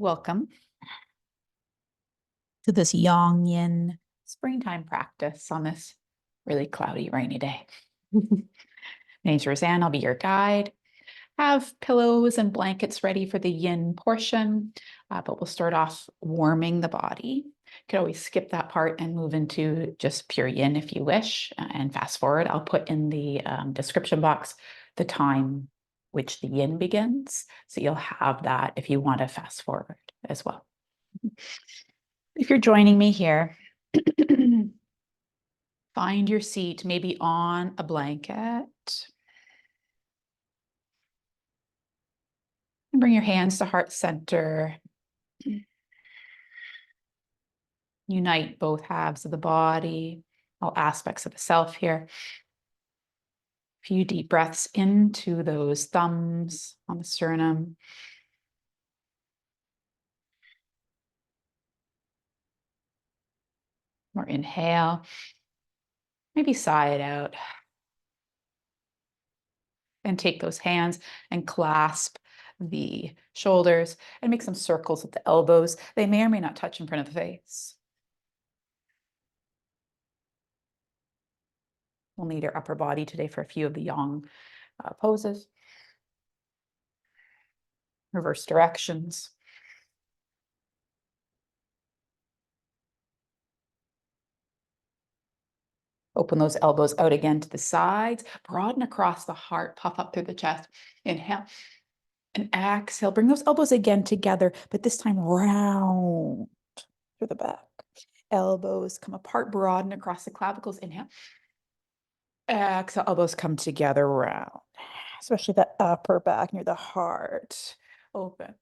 Welcome to this yang yin springtime practice on this really cloudy, rainy day. My name's Roseanne. I'll be your guide. Have pillows and blankets ready for the yin portion, but we'll start off warming the body. You could always skip that part and move into just pure yin if you wish, and fast forward. I'll put in the description box the time which the yin begins, so you'll have that if you want to fast forward as well. If you're joining me here, find your seat, maybe on a blanket. And bring your hands to heart center. Unite both halves of the body, all aspects of the self here. A few deep breaths into those thumbs on the sternum. More inhale. Maybe sigh it out. And take those hands and clasp the shoulders and make some circles with the elbows. They may or may not touch in front of the face. We'll need our upper body today for a few of the yang poses. Reverse directions. Open those elbows out again to the sides. Broaden across the heart. Puff up through the chest. Inhale. And exhale. Bring those elbows again together, but this time round through the back. Elbows come apart. Broaden across the clavicles. Inhale. Exhale. Elbows come together round. Especially the upper back near the heart. Open.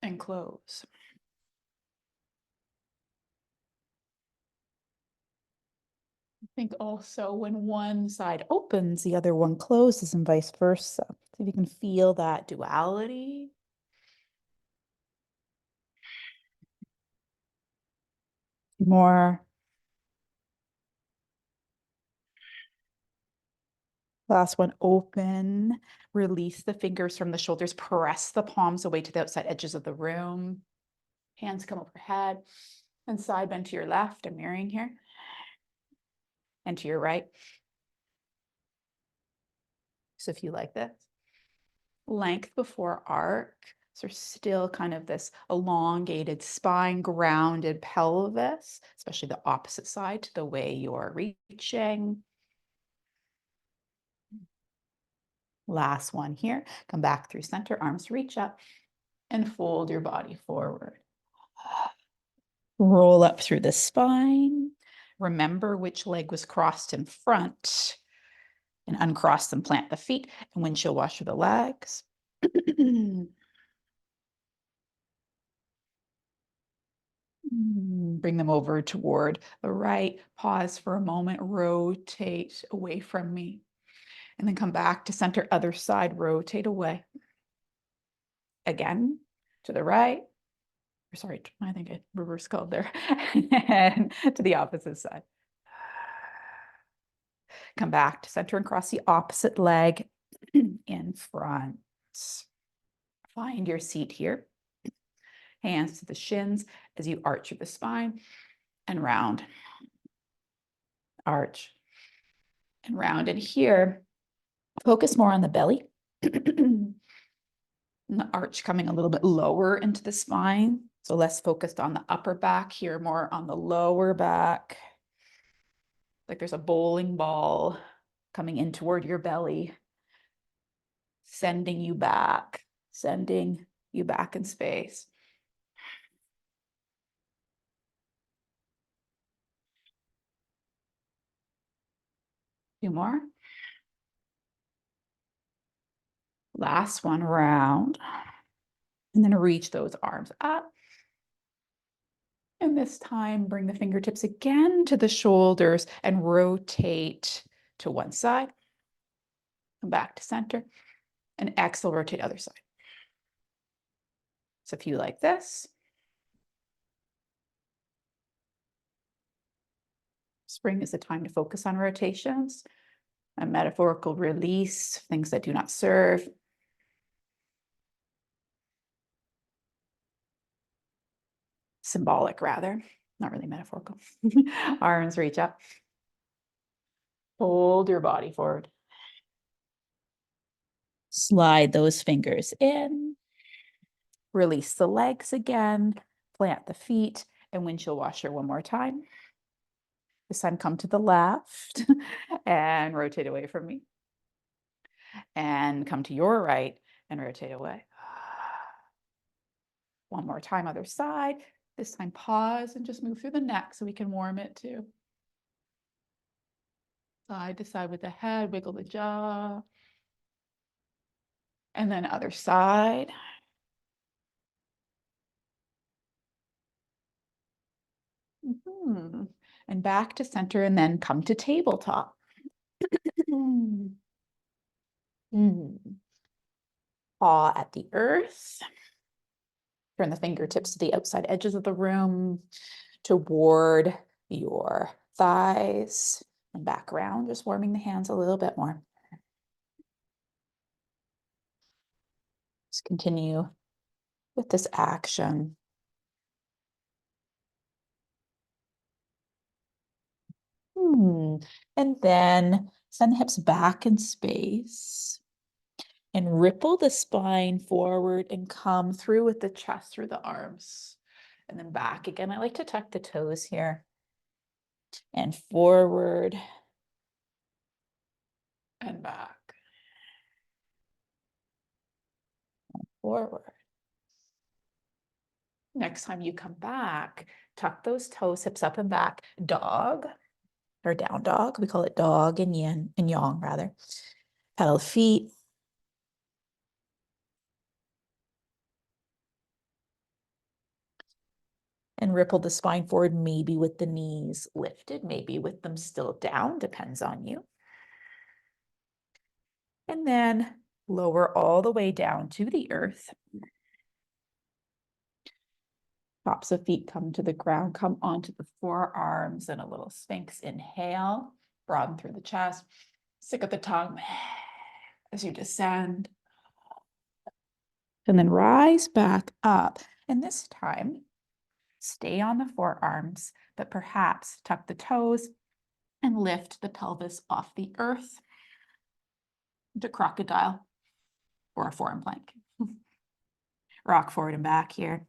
And close. Think also when one side opens, the other one closes and vice versa. So if you can feel that duality. More. Last one, open. Release the fingers from the shoulders. Press the palms away to the outside edges of the room. Hands come overhead. And side bend to your left. I'm mirroring here. And to your right. So if you like this. Length before arc. So still kind of this elongated spine, grounded pelvis, especially the opposite side to the way you're reaching. Last one here. Come back through center, arms reach up and fold your body forward. Roll up through the spine. Remember which leg was crossed in front and uncross and plant the feet and windshield washer the legs. Bring them over toward the right. Pause for a moment. Rotate away from me. And then come back to center, other side. Rotate away. Again, to the right. Sorry, I think I reverse called there. And to the opposite side. Come back to center and cross the opposite leg in front. Find your seat here. Hands to the shins as you arch through the spine and round. Arch and round. And here, focus more on the belly. And the arch coming a little bit lower into the spine. So less focused on the upper back here, more on the lower back. Like there's a bowling ball coming in toward your belly. Sending you back in space. Two more. Last one, round. And then reach those arms up. And this time, bring the fingertips again to the shoulders and rotate to one side. Come back to center. And exhale, rotate other side. So if you like this. Spring is the time to focus on rotations. A metaphorical release, things that do not serve. symbolic rather, not really metaphorical. Arms reach up. Hold your body forward. Slide those fingers in. Release the legs again. Plant the feet and windshield washer one more time. This time come to the left and rotate away from me. And come to your right and rotate away. One more time, other side. This time pause and just move through the neck so we can warm it too. Side to side with the head, wiggle the jaw. And then other side. And back to center and then come to tabletop. Paw at the earth. Turn the fingertips to the outside edges of the room toward your thighs and back around, just warming the hands a little bit more. Just continue with this action. And then send the hips back in space and ripple the spine forward and come through with the chest through the arms. And then back again. I like to tuck the toes here and forward and back. And forward. Next time you come back, tuck those toes, hips up and back, dog or down dog. We call it dog and yin and yang rather. Pedal feet. And ripple the spine forward, maybe with the knees lifted, maybe with them still down, depends on you. And then lower all the way down to the earth. Tops of feet come to the ground, come onto the forearms and a little Sphinx inhale, broaden through the chest, stick at the tongue as you descend. And then rise back up. And this time, stay on the forearms, but perhaps tuck the toes and lift the pelvis off the earth to crocodile or a forearm plank. Rock forward and back here.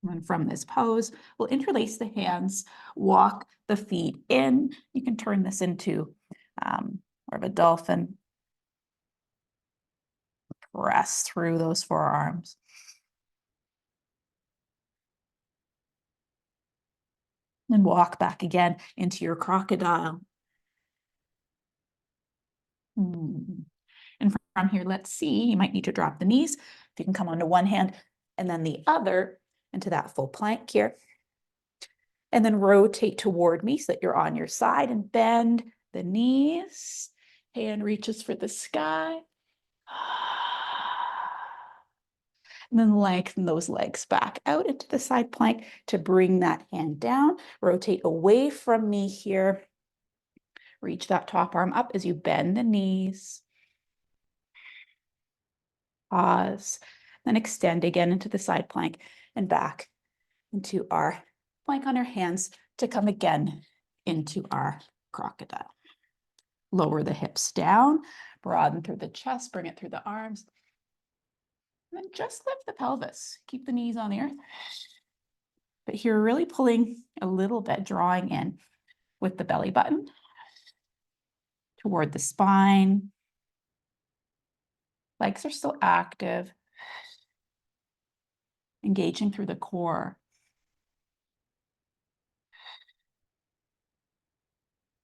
And from this pose, we'll interlace the hands, walk the feet in. You can turn this into more of a dolphin. Press through those forearms. And walk back again into your crocodile. And from here, let's see, you might need to drop the knees. If you can come onto one hand and then the other into that full plank here. And then rotate toward me so that you're on your side and bend the knees. Hand reaches for the sky. And then lengthen those legs back out into the side plank to bring that hand down. Rotate away from me here. Reach that top arm up as you bend the knees. Pause. Then extend again into the side plank and back into our plank on our hands to come again into our crocodile. Lower the hips down, broaden through the chest, bring it through the arms. And then just lift the pelvis. Keep the knees on the earth. But here, really pulling a little bit, drawing in with the belly button toward the spine. Legs are still active. Engaging through the core.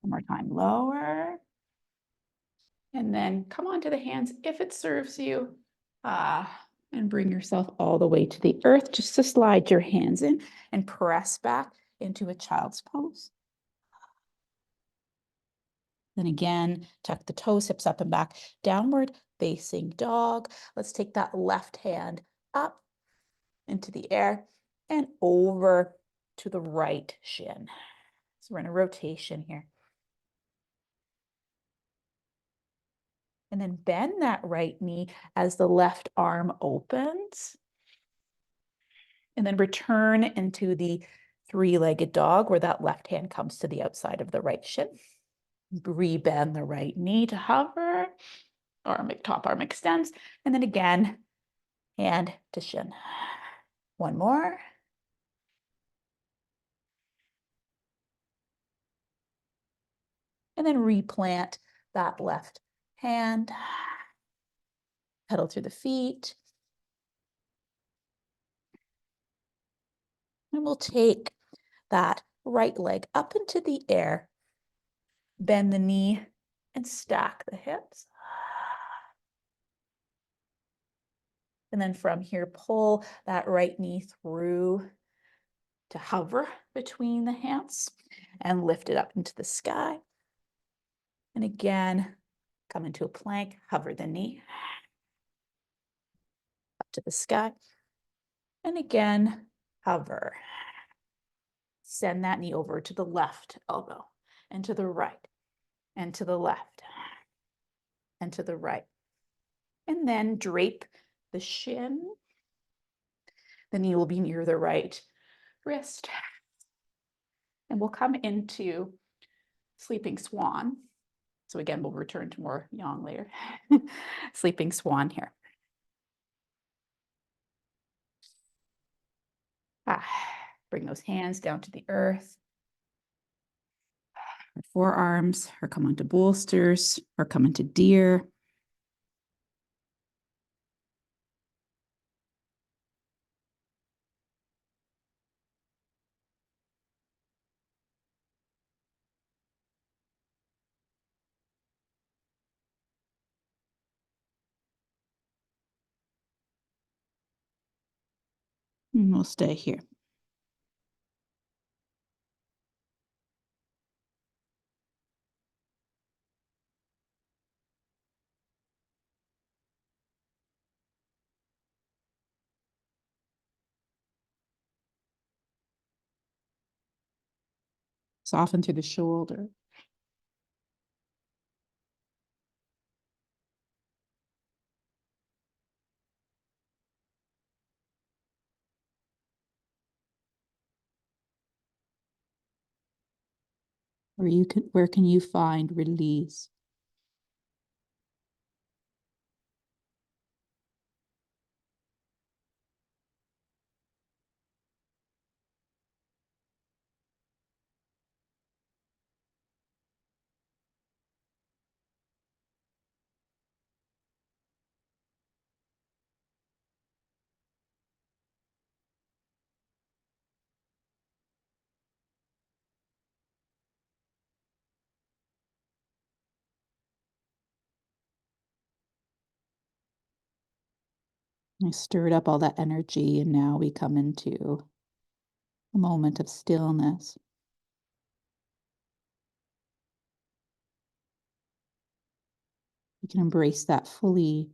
One more time, lower. And then come onto the hands if it serves you. And bring yourself all the way to the earth, just to slide your hands in and press back into a child's pose. Then again, tuck the toes, hips up and back, downward facing dog. Let's take that left hand up into the air and over to the right shin. So we're in a rotation here. And then bend that right knee as the left arm opens. And then return into the three-legged dog where that left hand comes to the outside of the right shin. Rebend the right knee to hover. Top arm extends. And then again, hand to shin. One more. And then replant that left hand. Pedal through the feet. And we'll take that right leg up into the air, bend the knee, and stack the hips. And then from here, pull that right knee through to hover between the hands and lift it up into the sky. And again, come into a plank, hover the knee up to the sky. And again, hover. Send that knee over to the left elbow and to the right and to the left and to the right. And then drape the shin. The knee will be near the right wrist. And we'll come into sleeping swan. So again, we'll return to more yang later. Sleeping swan here. Bring those hands down to the earth. Our forearms are come onto bolsters or come into deer. And we'll stay here. Soften through the shoulder. Where can you find release? I stirred up all that energy, and now we come into a moment of stillness. You can embrace that fully.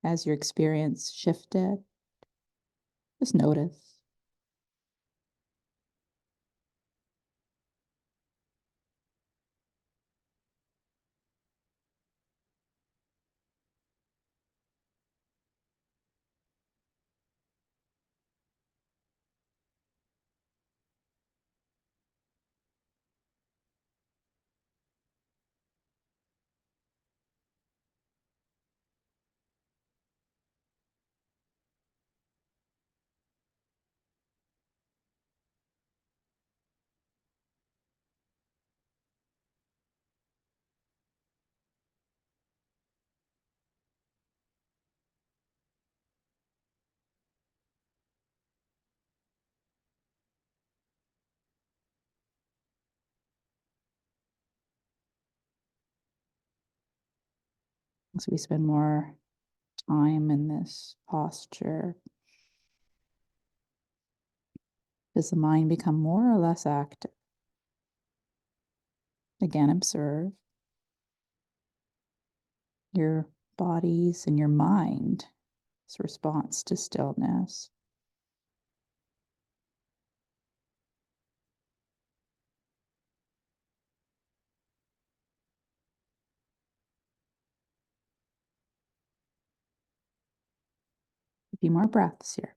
As your experience shifted, just notice. As we spend more time in this posture, does the mind become more or less active? Again, observe your body's and your mind's response to stillness. A few more breaths here.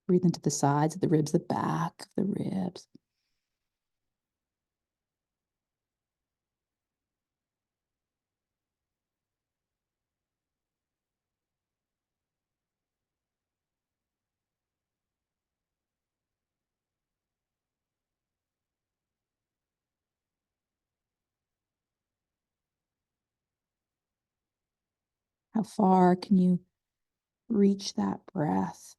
Breathe into the sides of the ribs, the back of the ribs. How far can you reach that breath?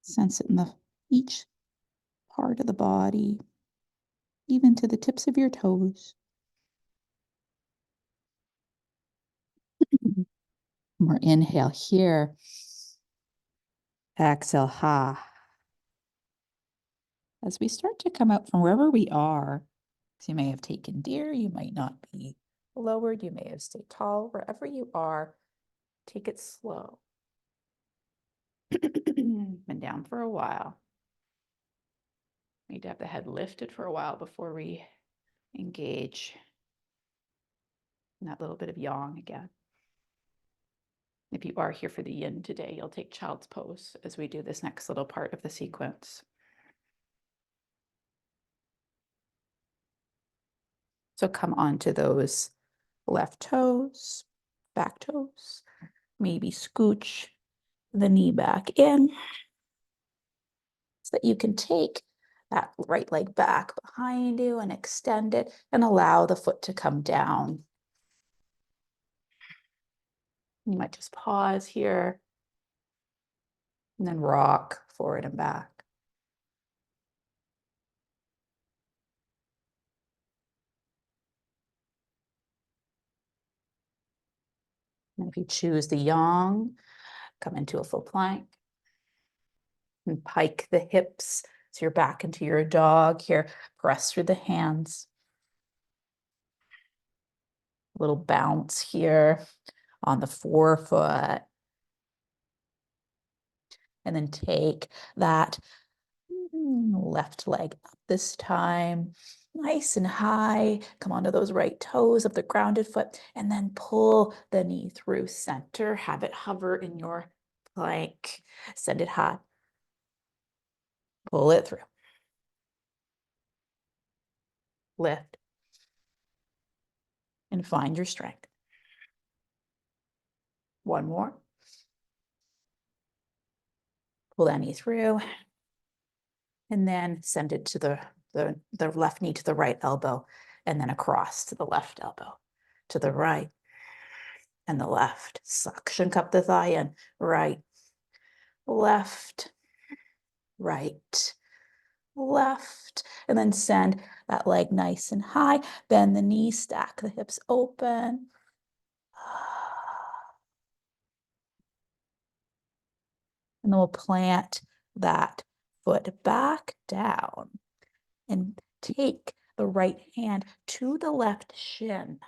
Sense it in each part of the body, even to the tips of your toes. More inhale here. Exhale, ha. As we start to come out from wherever we are, so you may have taken deer, you might not be lowered, you may have stayed tall, wherever you are, take it slow. Been down for a while. Need to have the head lifted for a while before we engage in that little bit of yang again. If you are here for the yin today, you'll take child's pose as we do this next little part of the sequence. So come onto those left toes, back toes, maybe scooch the knee back in so that you can take that right leg back behind you and extend it and allow the foot to come down. You might just pause here and then rock forward and back. And if you choose the yang, come into a full plank and pike the hips so you're back into your dog here. Press through the hands. A little bounce here on the forefoot. And then take that left leg up this time, nice and high. Come onto those right toes of the grounded foot, and then pull the knee through center. Have it hover in your plank. Send it high. Pull it through. Lift. And find your strength. One more. Pull that knee through. And then send it to the left knee to the right elbow, and then across to the left elbow, to the right and the left. Suction cup the thigh in. Right, left, right, left. And then send that leg nice and high. Bend the knee, stack the hips open. And then we'll plant that foot back down and take the right hand to the left shin.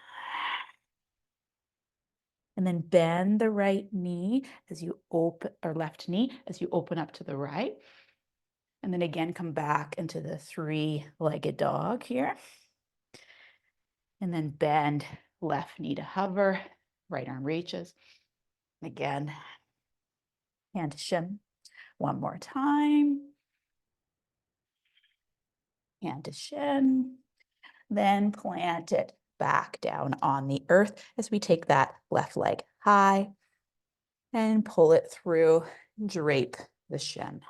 And then bend the right knee as you open, or left knee as you open up to the right. And then again, come back into the three-legged dog here. And then bend left knee to hover, right arm reaches. Again, hand to shin. One more time. Hand to shin. Then plant it back down on the earth as we take that left leg high and pull it through, drape the shin.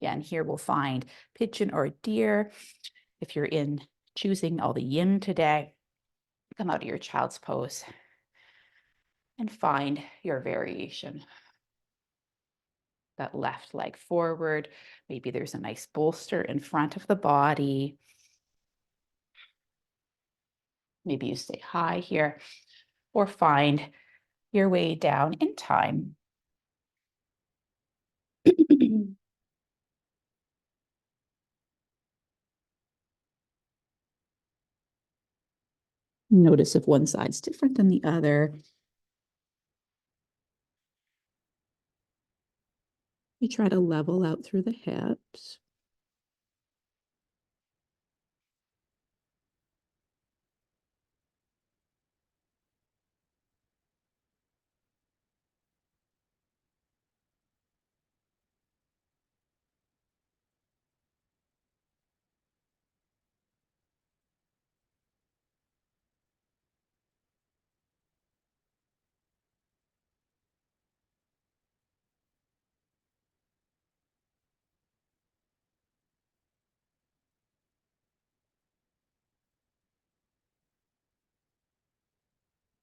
Again, here we'll find pigeon or deer. If you're choosing all the yin today, Come out of your child's pose and find your variation. That left leg forward. Maybe there's a nice bolster in front of the body. Maybe you stay high here or find your way down in time. Notice if one side's different than the other. You try to level out through the hips.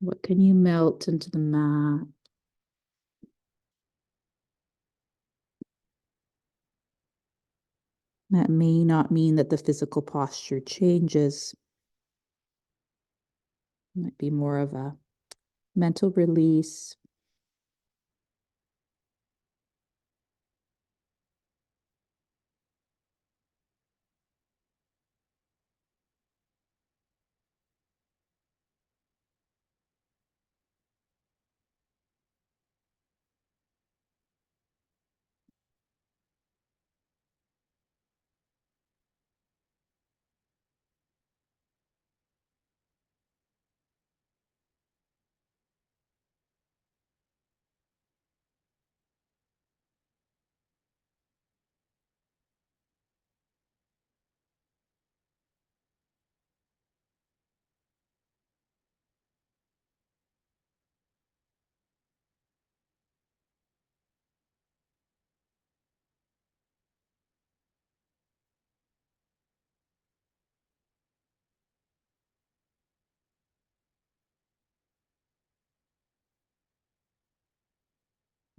What can you melt into the mat? That may not mean that the physical posture changes. It might be more of a mental release.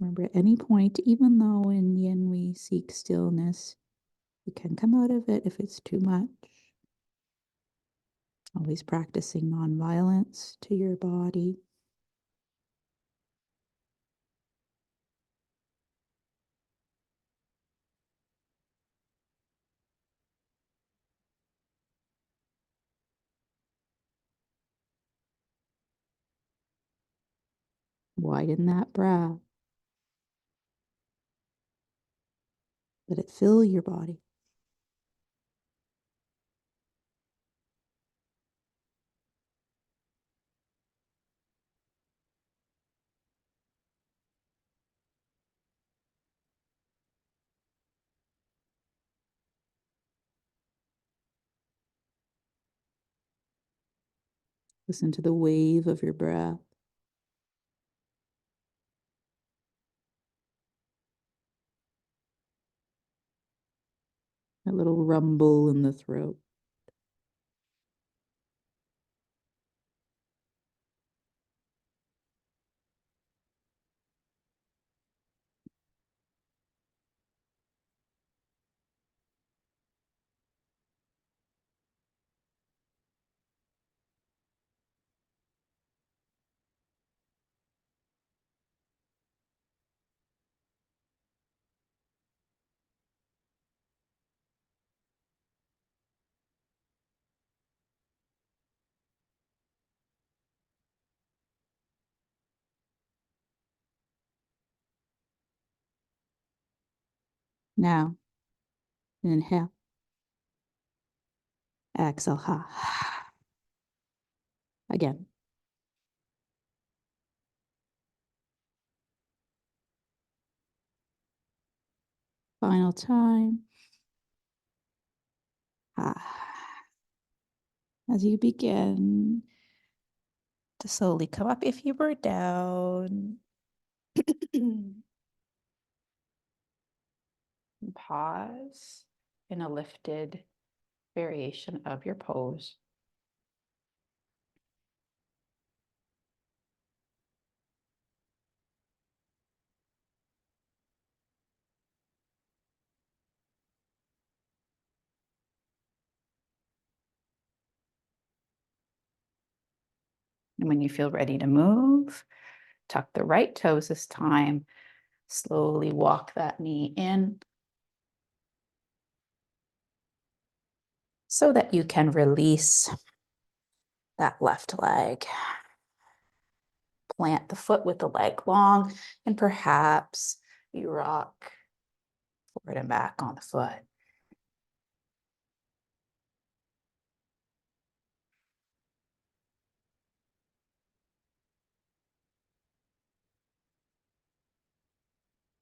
Remember, at any point, even though in yin we seek stillness, you can come out of it if it's too much. Always practicing nonviolence to your body. Widen that breath. Let it fill your body. Listen to the wave of your breath. A little rumble in the throat. Now, inhale. Exhale. Ha. Again. Final time. Ah. As you begin to slowly come up if you were down. And pause in a lifted variation of your pose. And when you feel ready to move, tuck the right toes this time. Slowly walk that knee in so that you can release that left leg. Plant the foot with the leg long, and perhaps you rock forward and back on the foot.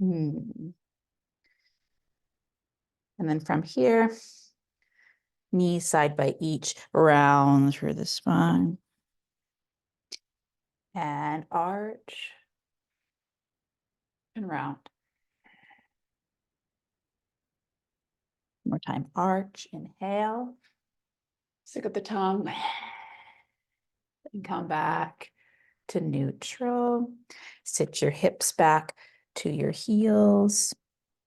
And then from here, knees side by each, round through the spine. And arch and round. One more time, arch, inhale. Stick up the tongue. And come back to neutral. Sit your hips back to your heels.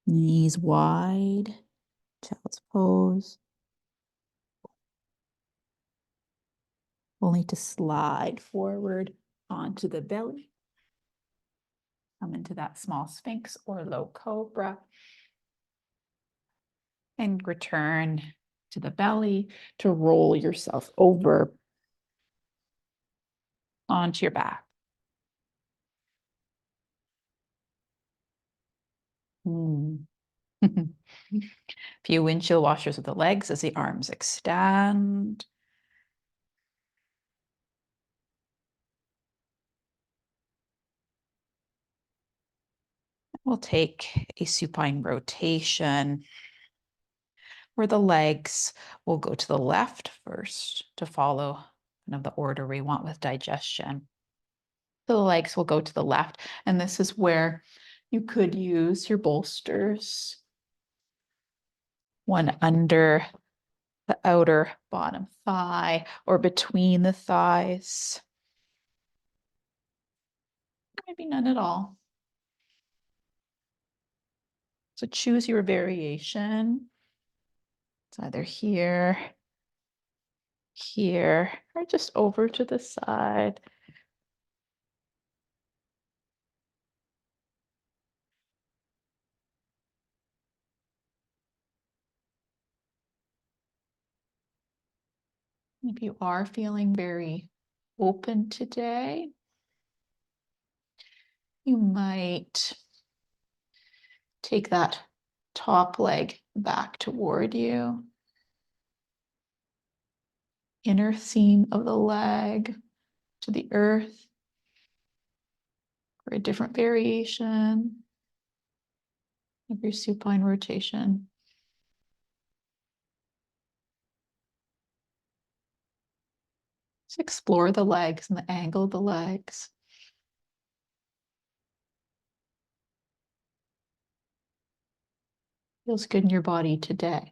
Knees wide. Child's pose. Only to slide forward onto the belly. Come into that small sphinx or low cobra. And return to the belly to roll yourself over onto your back. Few windshield washers with the legs as the arms extend. We'll take a supine rotation where the legs will go to the left first to follow kind of the order we want with digestion. So the legs will go to the left, and this is where you could use your bolsters. One under the outer bottom thigh or between the thighs. Maybe none at all. So choose your variation. It's either here, here, or just over to the side. If you are feeling very open today, you might take that top leg back toward you. Inner seam of the leg to the earth for a different variation of your supine rotation. Just explore the legs and the angle of the legs. Feels good in your body today.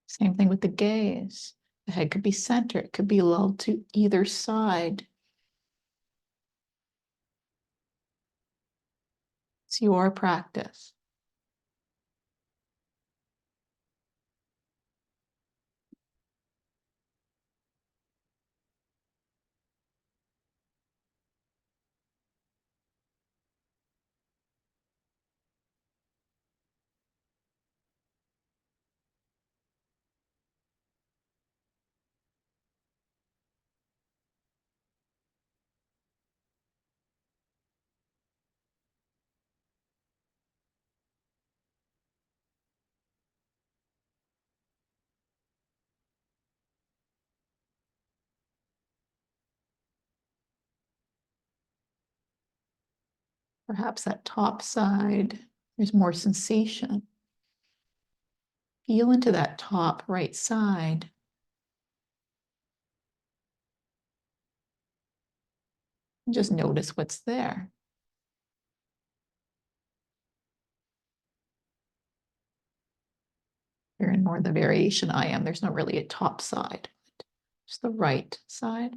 Same thing with the gaze. The head could be centered, it could be lulled to either side. It's your practice. Perhaps that top side, there's more sensation. Feel into that top right side. Just notice what's there. You're in more the variation I am. There's not really a top side, just the right side.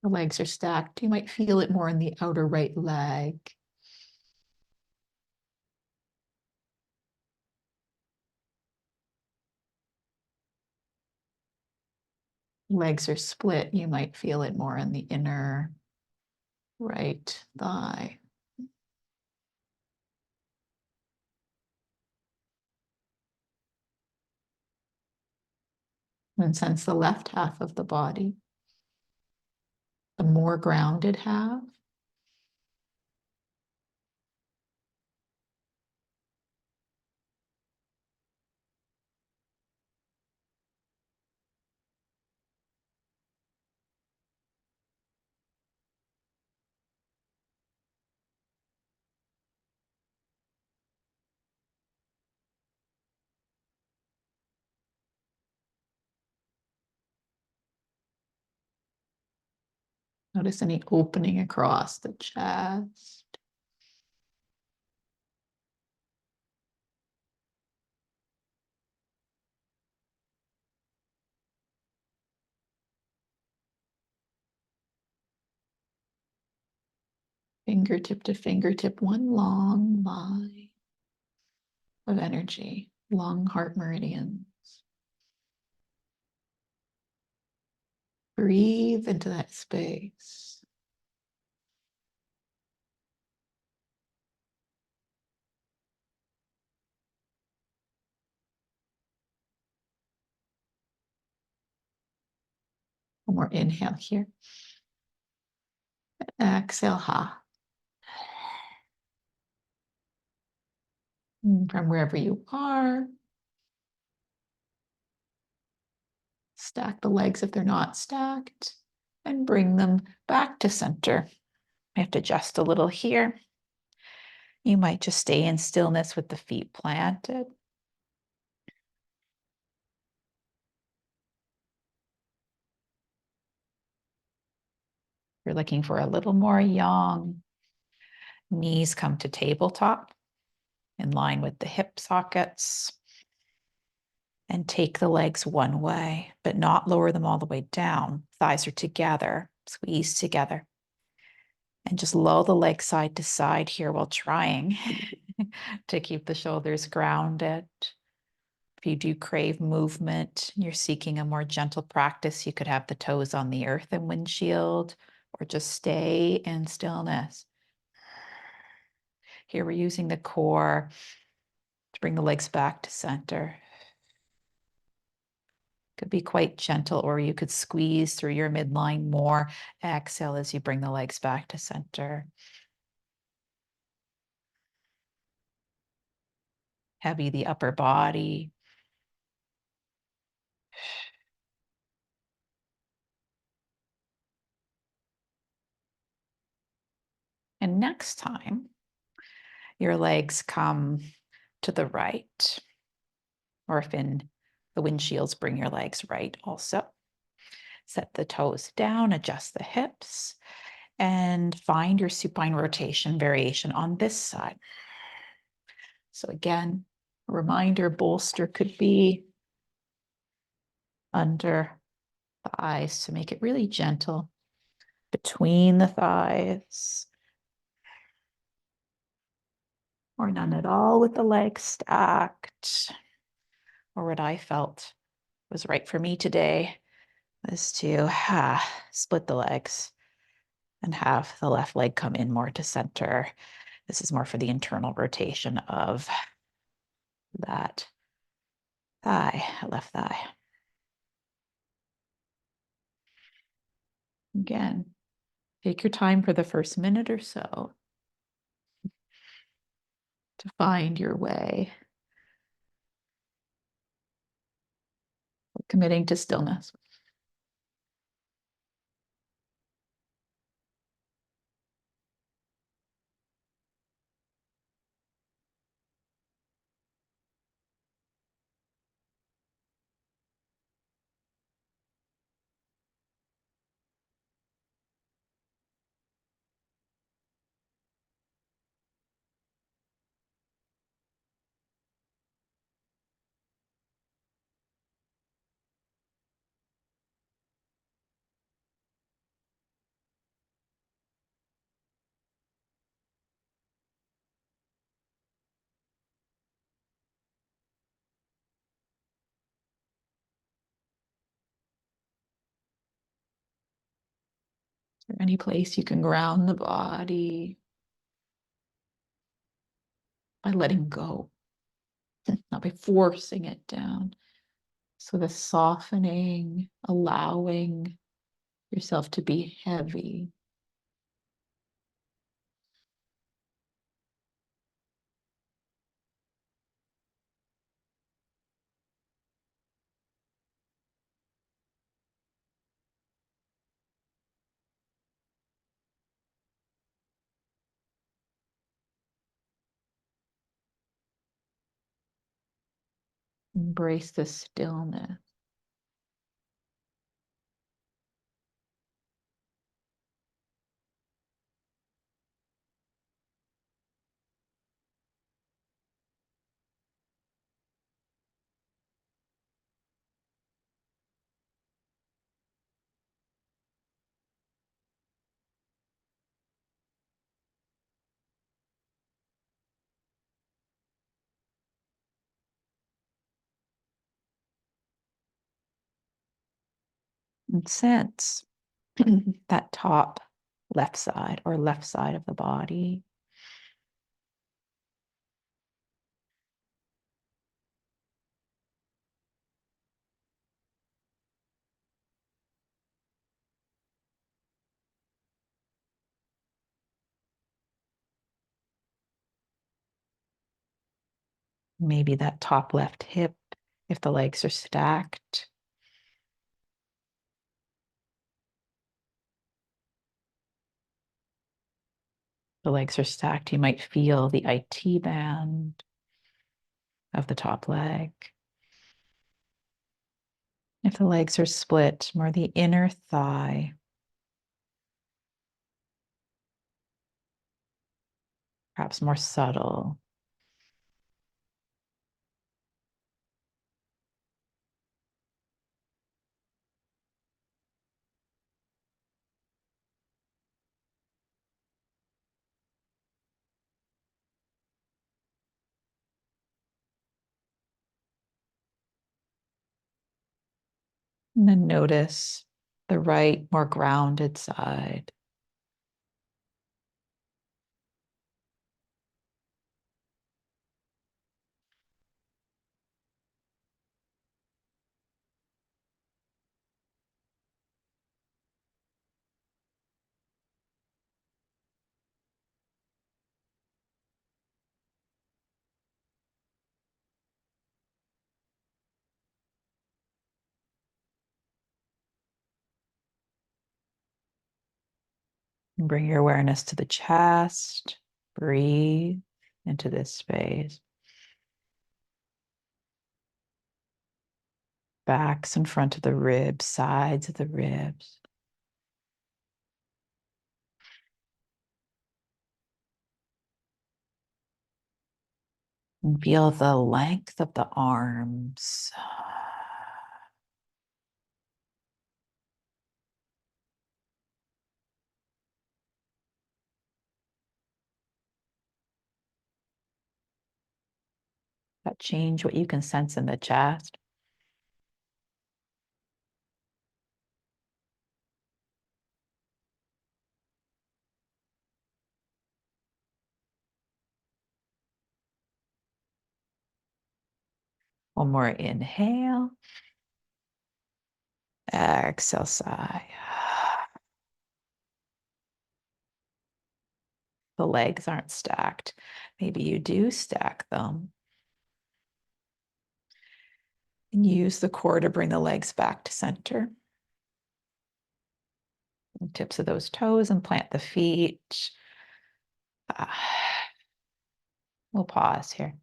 The legs are stacked. You might feel it more in the outer right leg. Legs are split. You might feel it more in the inner right thigh. And sense the left half of the body, the more grounded half. Notice any opening across the chest. Fingertip to fingertip, one long line of energy, long heart meridians. Breathe into that space. One more inhale here. Exhale, ha. And from wherever you are, stack the legs if they're not stacked and bring them back to center. I have to adjust a little here. You might just stay in stillness with the feet planted. You're looking for a little more yang. Knees come to tabletop in line with the hip sockets. And take the legs one way, but not lower them all the way down. Thighs are together, squeeze together. And just lull the legs side to side here while trying to keep the shoulders grounded. If you do crave movement, you're seeking a more gentle practice, you could have the toes on the earth and windshield, or just stay in stillness. Here we're using the core to bring the legs back to center. Could be quite gentle, or you could squeeze through your midline more. Exhale as you bring the legs back to center. Heavy the upper body. And next time, your legs come to the right, or if in the windshields, bring your legs right also. Set the toes down, adjust the hips, and find your supine rotation variation on this side. So again, a reminder, bolster could be under thighs to make it really gentle between the thighs, or none at all with the legs stacked. Or what I felt was right for me today was to split the legs and have the left leg come in more to center. This is more for the internal rotation of that thigh, left thigh. Again, take your time for the first minute or so to find your way, committing to stillness. there any place you can ground the body by letting go, not by forcing it down? So the softening, allowing yourself to be heavy. Embrace the stillness. And sense that top left side or left side of the body. Maybe that top left hip if the legs are stacked. The legs are stacked, you might feel the IT band of the top leg. If the legs are split, more the inner thigh. Perhaps more subtle. And then notice the right, more grounded side. And bring your awareness to the chest. Breathe into this space. Backs in front of the ribs, sides of the ribs. And feel the length of the arms. That change what you can sense in the chest. One more inhale. Exhale, sigh. The legs aren't stacked. Maybe you do stack them. And use the core to bring the legs back to center. And tips of those toes and plant the feet. We'll pause here.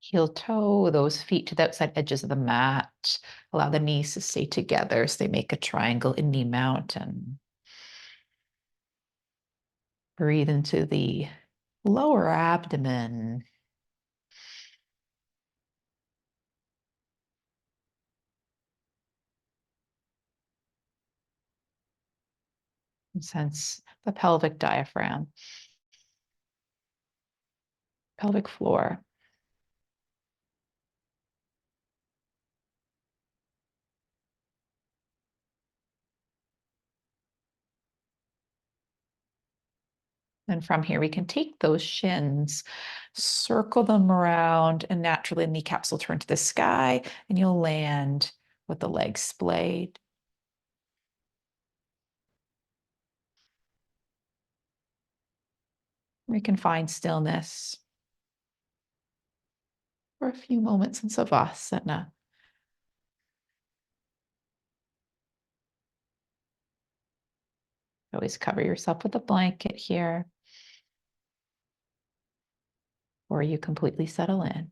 Heel toe, those feet to the outside edges of the mat. Allow the knees to stay together so they make a triangle in knee mountain. Breathe into the lower abdomen. And sense the pelvic diaphragm, pelvic floor. And from here, we can take those shins, circle them around, and naturally kneecaps will turn to the sky, and you'll land with the legs splayed. We can find stillness for a few moments in Savasana. Always cover yourself with a blanket here, or you completely settle in.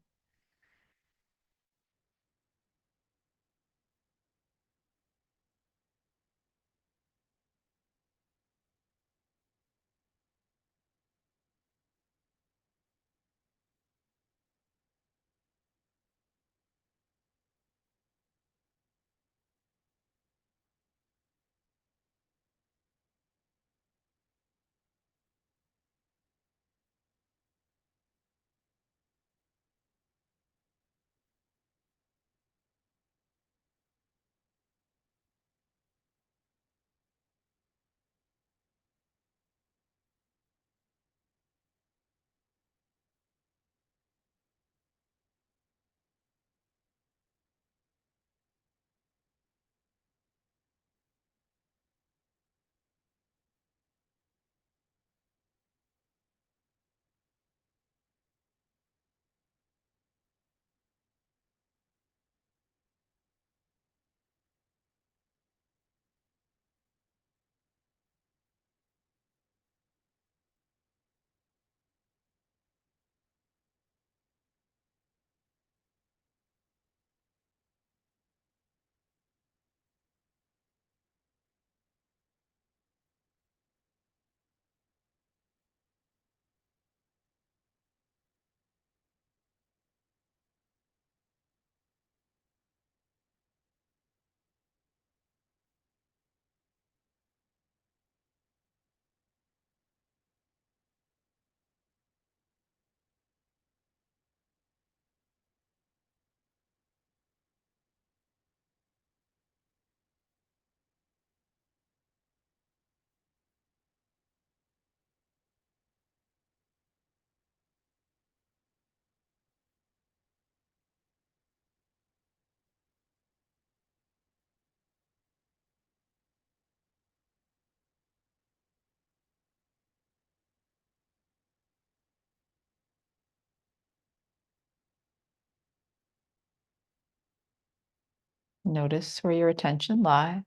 Notice where your attention lies.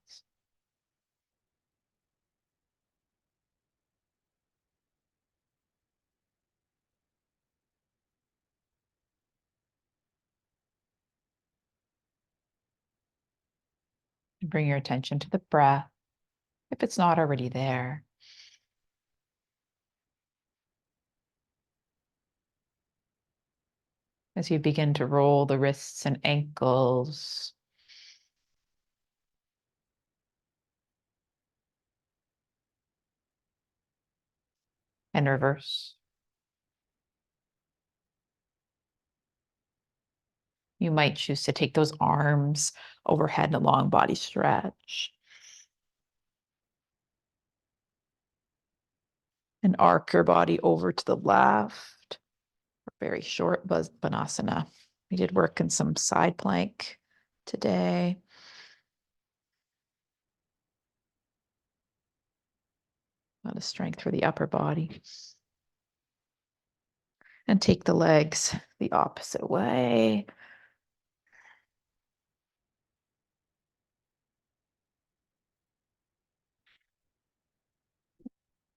And bring your attention to the breath if it's not already there. As you begin to roll the wrists and ankles, and reverse. You might choose to take those arms overhead in a long body stretch and arc your body over to the left. Very short Banasana. We did work in some side plank today. A lot of strength for the upper body. And take the legs the opposite way.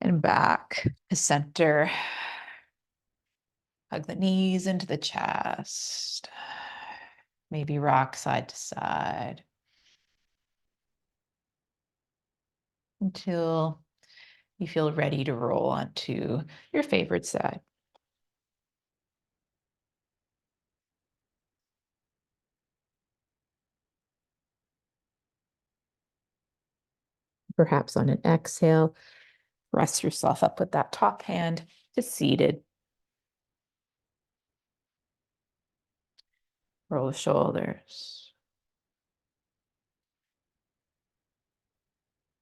And back to center. Hug the knees into the chest. Maybe rock side to side. Until you feel ready to roll onto your favorite side. Perhaps on an exhale, rest yourself up with that top hand to seated. Roll the shoulders.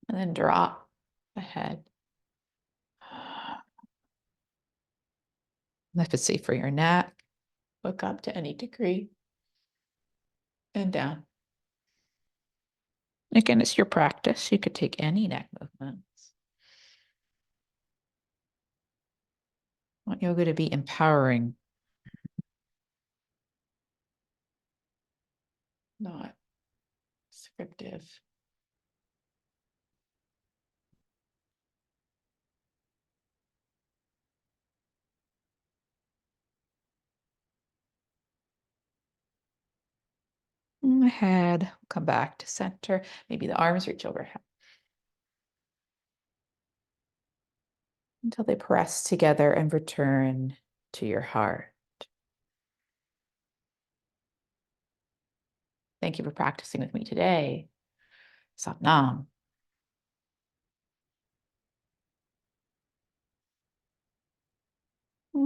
And then drop the head. If it's safe for your neck, look up to any degree and down. Again, it's your practice. You could take any neck movements. I want yoga to be empowering, not scriptive. Head, come back to center. Maybe the arms reach overhead until they press together and return to your heart. Thank you for practicing with me today. Sat Nam. If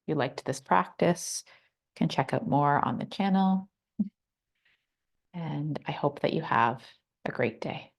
you liked this practice, you can check out more on the channel. And I hope that you have a great day.